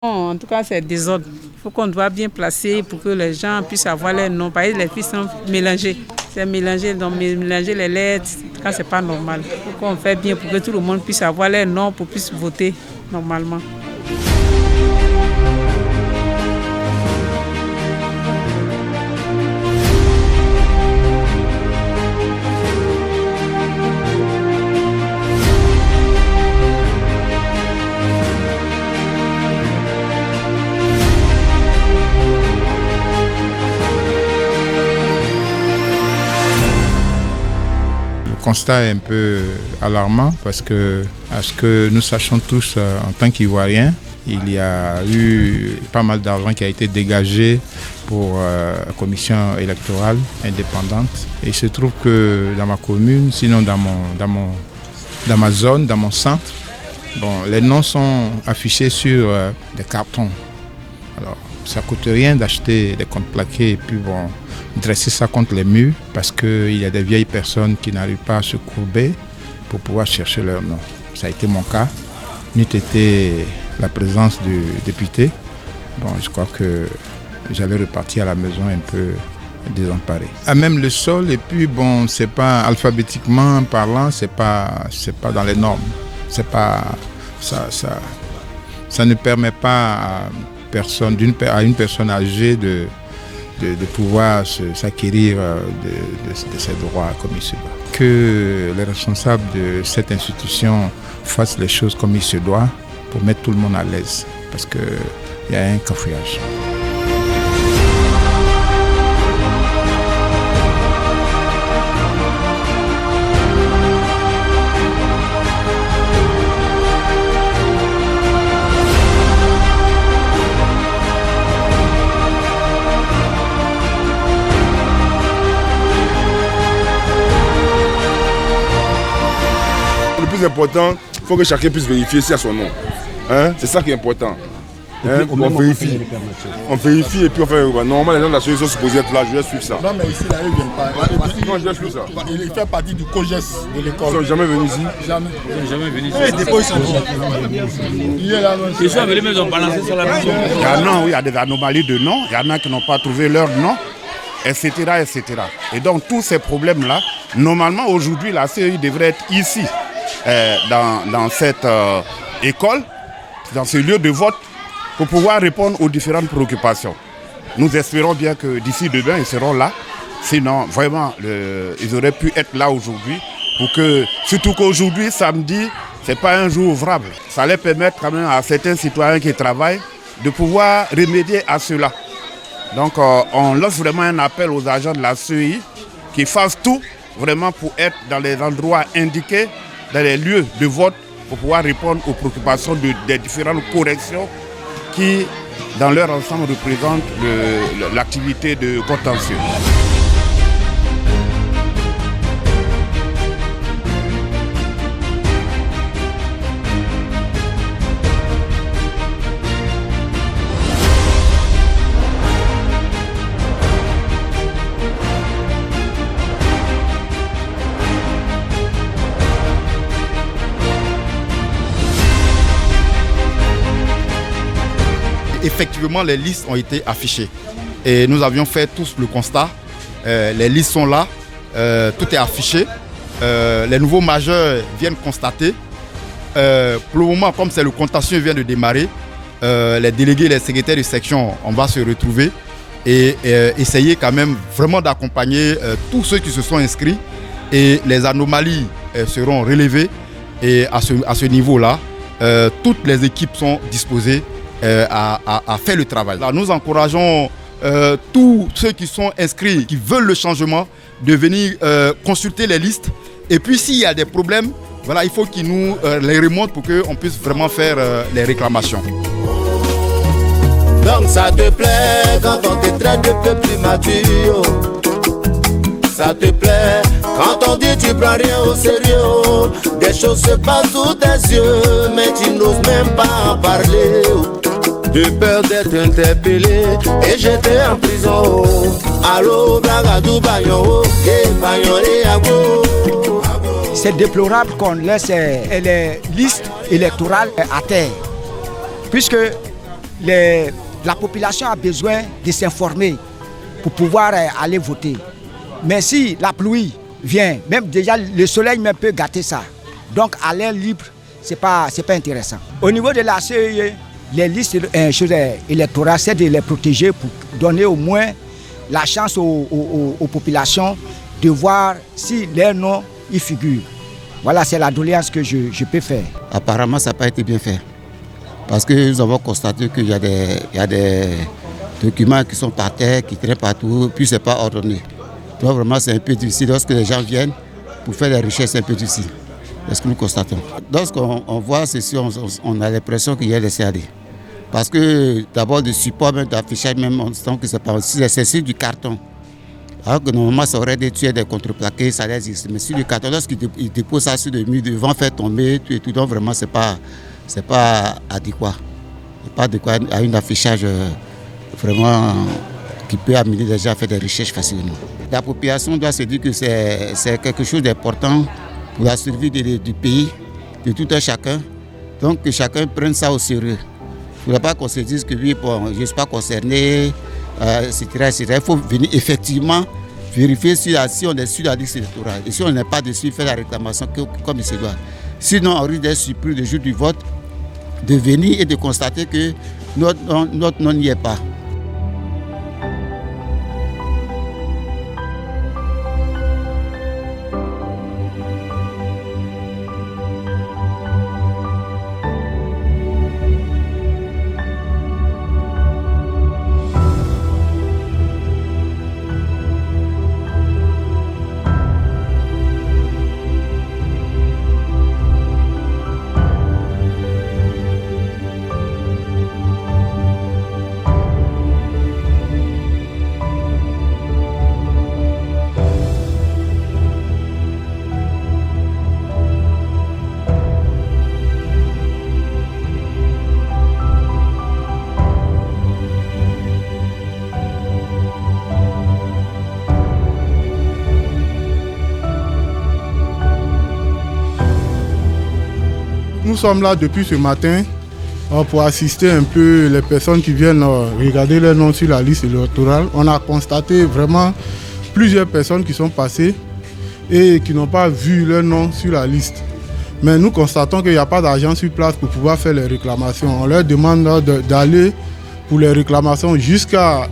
En tout cas, c'est désordre. Il faut qu'on doit bien placer pour que les gens puissent avoir les noms. Parce que les fiches sont mélangées. C'est mélangé, donc mélanger les lettres, quand c'est pas normal. Il faut qu'on fait bien pour que tout le monde puisse avoir les noms pour puisse voter normalement. Le constat est un peu alarmant parce que, à ce que nous sachons tous en tant qu'Ivoiriens, il y a eu pas mal d'argent qui a été dégagé pour la commission électorale indépendante. Et il se trouve que dans ma commune, sinon dans ma zone, dans mon centre, les noms sont affichés sur des cartons. Alors, ça ne coûte rien d'acheter des comptes plaqués et puis dresser ça contre les murs parce qu'il y a des vieilles personnes qui n'arrivent pas à se courber pour pouvoir chercher leur nom. Ça a été mon cas. N'eût été la présence du député, je crois que j'allais repartir à la maison un peu désemparé. Même le sol, et puis c'est pas alphabétiquement parlant, c'est pas dans les normes. C'est pas ça ne permet pas à une personne âgée de pouvoir s'acquérir de ses droits comme il se doit. Que les responsables de cette institution fassent les choses comme il se doit pour mettre tout le monde à l'aise, parce qu'il y a un cafouillage. Le plus important, il faut que chacun puisse vérifier s'il y a son nom. C'est ça qui est important. On vérifie et puis on fait. Normalement, les gens de la société sont supposés être là, je vais suivre ça. Non, mais ici, là, ils ne viennent pas. Non, je vais suivre ça. Il fait partie du COGES de l'école. Ils ne sont jamais venus ici. Jamais. Ils sont jamais venus ici. Les dépôts, ils sont bons. Ils sont venus, mais ils ont balancé sur la maison. Il y a des anomalies de noms, il y en a qui n'ont pas trouvé leur nom, etc., etc. Et donc, tous ces problèmes-là, normalement, aujourd'hui, la CEI devrait être ici, dans cette école, dans ce lieu de vote, pour pouvoir répondre aux différentes préoccupations. Nous espérons bien que d'ici demain, ils seront là. Sinon, vraiment, ils auraient pu être là aujourd'hui. Surtout qu'aujourd'hui, samedi, ce n'est pas un jour ouvrable. Ça allait permettre quand même à certains citoyens qui travaillent de pouvoir remédier à cela. Donc, on lance vraiment un appel aux agents de la CEI qui fassent tout vraiment pour être dans les endroits indiqués, dans les lieux de vote, pour pouvoir répondre aux préoccupations des différentes corrections qui, dans leur ensemble, représentent l'activité de contentieux. Effectivement, les listes ont été affichées. Et nous avions fait tous le constat. Les listes sont là, tout est affiché. Les nouveaux majeurs viennent constater. Pour le moment, comme c'est le contentieux vient de démarrer, les délégués, les secrétaires de section, on va se retrouver et essayer quand même vraiment d'accompagner tous ceux qui se sont inscrits. Et les anomalies seront relevées. Et à ce niveau-là, toutes les équipes sont disposées à faire le travail. Là, nous encourageons tous ceux qui sont inscrits, qui veulent le changement, de venir consulter les listes. Et puis s'il y a des problèmes, il faut qu'ils nous les remontent pour qu'on puisse vraiment faire les réclamations. Donc ça te plaît quand on te traite de peuple immature. Ça te plaît quand on dit tu prends rien au sérieux. Des choses se passent sous tes yeux, mais tu n'oses même pas en parler. De peur d'être interpellé et j'étais en prison. Allô, Bragadou, Bayon, Bayon et Ago. C'est déplorable qu'on laisse les listes électorales à terre, puisque la population a besoin de s'informer pour pouvoir aller voter. Mais si la pluie vient, même déjà le soleil même peut gâter ça. Donc à l'air libre, c'est pas intéressant. Au niveau de la CEE, les listes électorales, c'est de les protéger pour donner au moins la chance aux populations de voir si leurs noms y figurent. Voilà, c'est la doléance que je peux faire. Apparemment, ça n'a pas été bien fait. Parce que nous avons constaté qu'il y a des documents qui sont par terre, qui traînent partout, puis ce n'est pas ordonné. Donc vraiment, c'est un peu difficile. Lorsque les gens viennent pour faire des recherches, c'est un peu difficile. C'est ce que nous constatons. Lorsqu'on voit ceci, on a l'impression qu'il y a des CAD. Parce que d'abord, le support même d'affichage, même on sent que c'est sur du carton. Alors que normalement, ça aurait dû être des contreplaqués, ça existe. Mais sur du carton, lorsqu'ils déposent ça sur le mur, le vent fait tomber, tout et tout. Donc vraiment, c'est pas adéquat. C'est pas adéquat à un affichage vraiment qui peut amener les gens à faire des recherches facilement. La population doit se dire que c'est quelque chose d'important pour la survie du pays, de tout un chacun. Donc que chacun prenne ça au sérieux. Il ne faudrait pas qu'on se dise que oui, bon, je ne suis pas concerné, etc., etc. Il faut venir effectivement vérifier si on est sur la liste électorale. Et si on n'est pas dessus, faire la réclamation comme il se doit. Sinon, on risque d'être surpris le jour du vote, de venir et de constater que notre nom n'y est pas. Nous sommes là depuis ce matin pour assister un peu les personnes qui viennent regarder leur nom sur la liste électorale. On a constaté vraiment plusieurs personnes qui sont passées et qui n'ont pas vu leur nom sur la liste. Mais nous constatons qu'il n'y a pas d'agent sur place pour pouvoir faire les réclamations. On leur demande d'aller pour les réclamations jusqu'à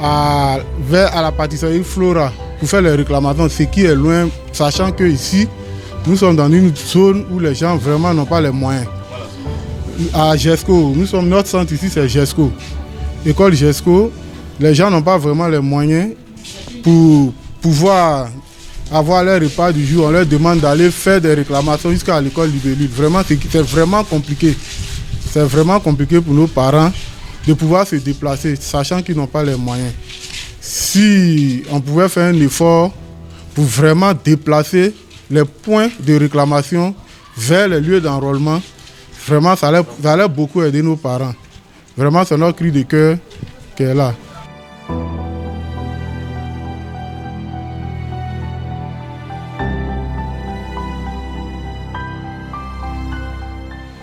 la pâtisserie Flora pour faire les réclamations, ce qui est loin, sachant qu'ici, nous sommes dans une zone où les gens vraiment n'ont pas les moyens. À GESCO, notre centre ici c'est GESCO. École GESCO, les gens n'ont pas vraiment les moyens pour pouvoir avoir leur repas du jour. On leur demande d'aller faire des réclamations jusqu'à l'école Libellule. Vraiment, c'est vraiment compliqué. C'est vraiment compliqué pour nos parents de pouvoir se déplacer, sachant qu'ils n'ont pas les moyens. Si on pouvait faire un effort pour vraiment déplacer les points de réclamation vers les lieux d'enrôlement, vraiment ça allait beaucoup aider nos parents. Vraiment c'est notre cri de cœur qui est là.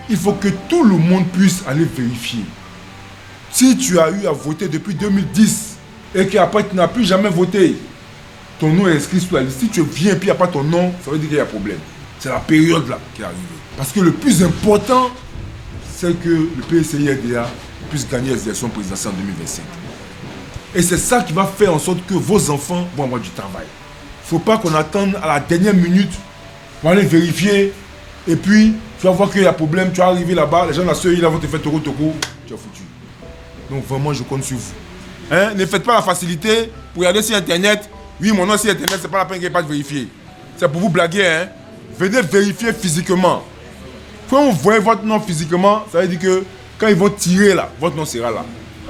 Il faut que tout le monde puisse aller vérifier. Si tu as eu à voter depuis 2010 et qu'après tu n'as plus jamais voté, ton nom est inscrit sur la liste. Si tu viens et puis il n'y a pas ton nom, ça veut dire qu'il y a un problème. C'est la période là qui est arrivée. Parce que le plus important, c'est que le PCI-RDA puisse gagner les élections présidentielles en 2025. Et c'est ça qui va faire en sorte que vos enfants vont avoir du travail. Il ne faut pas qu'on attende à la dernière minute pour aller vérifier. Et puis, tu vas voir qu'il y a un problème, tu vas arriver là-bas, les gens de la CEI vont te faire toko, tu es foutu. Donc vraiment, je compte sur vous. Hein? Ne faites pas la facilité pour regarder sur Internet. Oui, mon nom sur Internet, c'est pas la peine qu'il n'y ait pas de vérifier. C'est pour vous blaguer, hein. Venez vérifier physiquement. Quand vous voyez votre nom physiquement, ça veut dire que quand ils vont tirer là, votre nom sera là.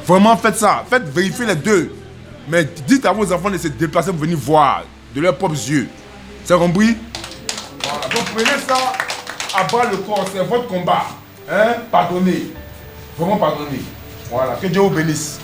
Vraiment, faites ça. Faites vérifier les deux. Mais dites à vos enfants de se déplacer pour venir voir de leurs propres yeux. C'est compris? Voilà. Donc prenez ça à bas le corps, c'est votre combat. Hein? Pardonnez. Vraiment pardonnez. Voilà. Que Dieu vous bénisse.